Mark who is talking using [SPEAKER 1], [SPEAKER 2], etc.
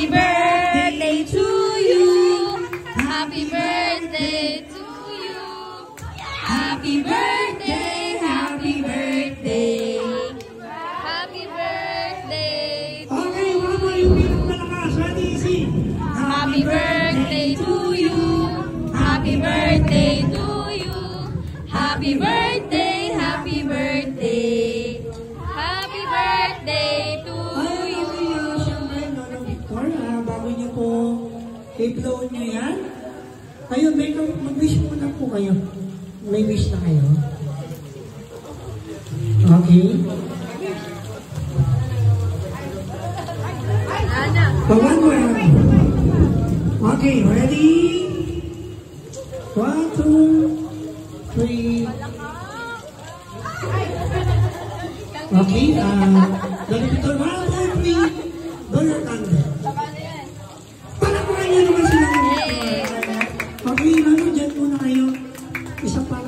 [SPEAKER 1] Happy birthday to you. Happy birthday to you. Happy birthday, happy birthday. Happy birthday.
[SPEAKER 2] Okay, wala mo yung pinakamalakas. Ready, easy.
[SPEAKER 1] Happy birthday to you. Happy birthday to you. Happy birthday, happy birthday. Happy birthday to you.
[SPEAKER 2] Siyempre, Lolo Victor, bago niyo po i-blow niyo yan. Kayo, mag-wish muna po kayo. May wish na kayo. Okay. One more. Okay, ready? 1, 2, 3. Okay, Lolo Victor, 1, 2, 3. Blow your candle. Palakuhan niyo naman sila. Okay, Lolo, dyan muna kayo. Isa pa.